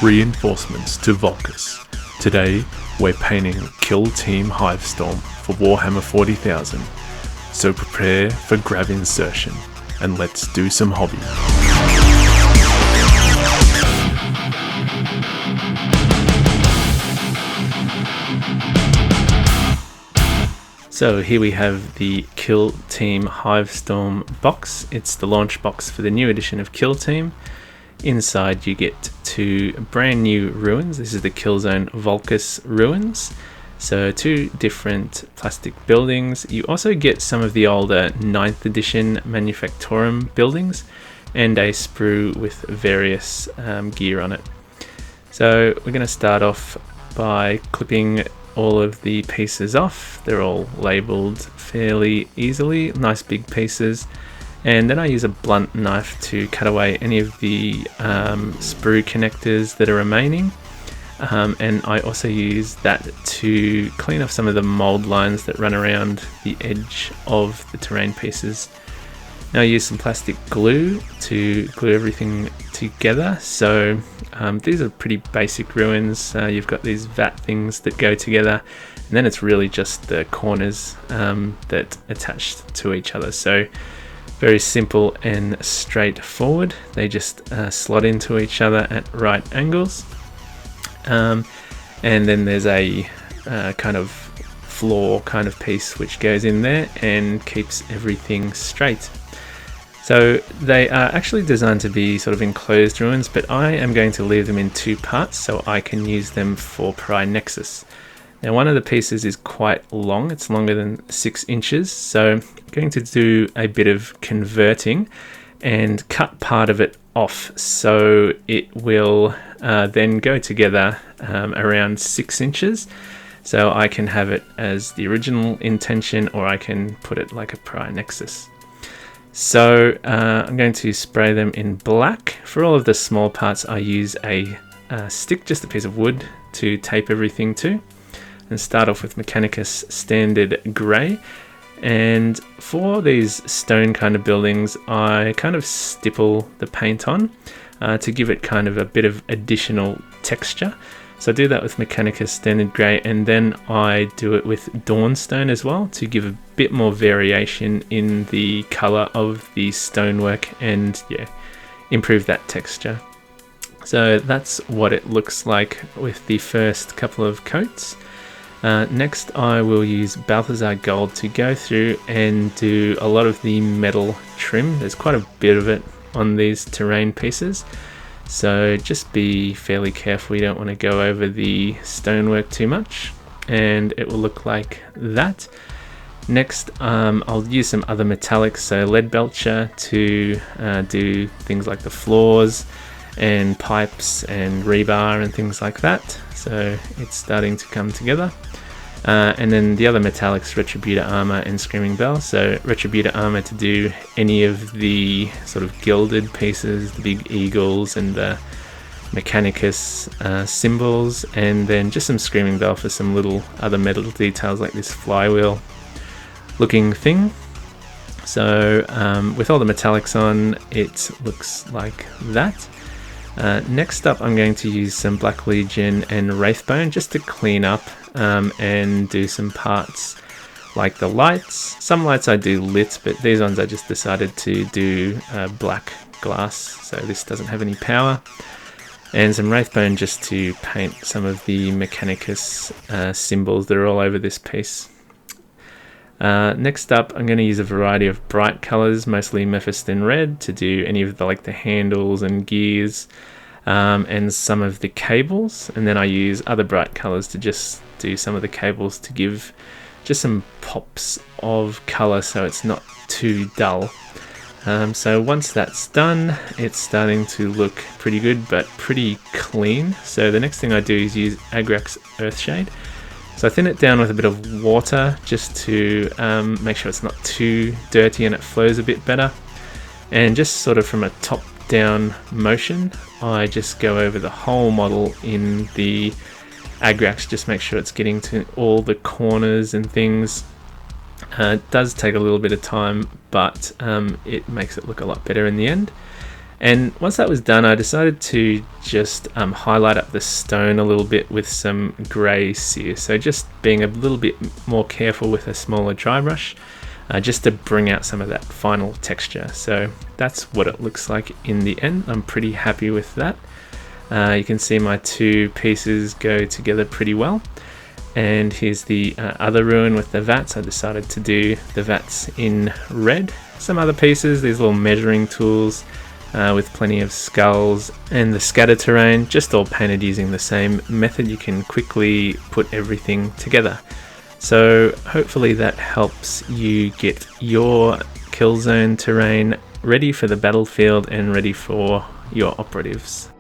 Reinforcements to Volkus. Today, we're painting Killteam Hivestorm for Warhammer 40,000. So prepare for grab insertion, and let's do some hobby. So here we have the Killteam Hivestorm box. It's the launch box for the new edition of Killteam. Inside you get two brand new ruins. This is the Killzone Volkus ruins. So two different plastic buildings. You also get some of the older 9th edition Manufactorum buildings and a sprue with various gear on it. So we're going to start off by clipping all of the pieces off. They're all labeled fairly easily, nice big pieces. And then I use a blunt knife to cut away any of the sprue connectors that are remaining. And I also use that to clean off some of the mold lines that run around the edge of the terrain pieces. Now I use some plastic glue to glue everything together. So these are pretty basic ruins. You've got these vat things that go together, and then it's really just the corners that attached to each other. So very simple and straightforward. They just slot into each other at right angles. And then there's a kind of floor kind of piece which goes in there and keeps everything straight. So they are actually designed to be sort of enclosed ruins, but I am going to leave them in two parts so I can use them for Pry Nexus. Now one of the pieces is quite long, it's longer than 6 inches, so I'm going to do a bit of converting and cut part of it off so it will then go together around 6 inches. So I can have it as the original intention, or I can put it like a Pry Nexus. So I'm going to spray them in black. For all of the small parts I use a stick, just a piece of wood, to tape everything to, and start off with Mechanicus Standard Grey. And for these stone kind of buildings I kind of stipple the paint on to give it kind of a bit of additional texture. So I do that with Mechanicus Standard Grey, and then I do it with Dawnstone as well to give a bit more variation in the colour of the stonework and improve that texture. So that's what it looks like with the first couple of coats. Next I will use Balthazar Gold to go through and do a lot of the metal trim. There's quite a bit of it on these terrain pieces, so just be fairly careful. You don't want to go over the stonework too much, and it will look like that. Next I'll use some other metallics, so lead belcher to do things like the floors and pipes and rebar and things like that. So it's starting to come together. And then the other metallics, Retributor Armor and Screaming Bell. So Retributor Armor to do any of the sort of gilded pieces, the big eagles and the Mechanicus symbols, and then just some Screaming Bell for some little other metal details like this flywheel looking thing. So with all the metallics on, it looks like that. Next up I'm going to use some Black Legion and Wraithbone just to clean up and do some parts like the lights. Some lights I do lit, but these ones I just decided to do black glass, so this doesn't have any power. And some Wraithbone just to paint some of the Mechanicus symbols that are all over this piece. Next up I'm going to use a variety of bright colours, mostly Mephiston Red, to do any of the handles and gears and some of the cables, and then I use other bright colours to just do some of the cables to give just some pops of colour so it's not too dull. So once that's done, it's starting to look pretty good but pretty clean. So the next thing I do is use Agrax Earthshade. So I thin it down with a bit of water just to make sure it's not too dirty and it flows a bit better. And just sort of from a top down motion, I just go over the whole model in the Agrax, just make sure it's getting to all the corners and things. It does take a little bit of time, but it makes it look a lot better in the end. And once that was done, I decided to just highlight up the stone a little bit with some grey sear. So just being a little bit more careful with a smaller dry brush, just to bring out some of that final texture. So that's what it looks like in the end. I'm pretty happy with that. You can see my two pieces go together pretty well. And here's the other ruin with the vats. I decided to do the vats in red. Some other pieces, these little measuring tools with plenty of skulls, and the scatter terrain, just all painted using the same method. You can quickly put everything together. So hopefully that helps you get your kill zone terrain ready for the battlefield and ready for your operatives.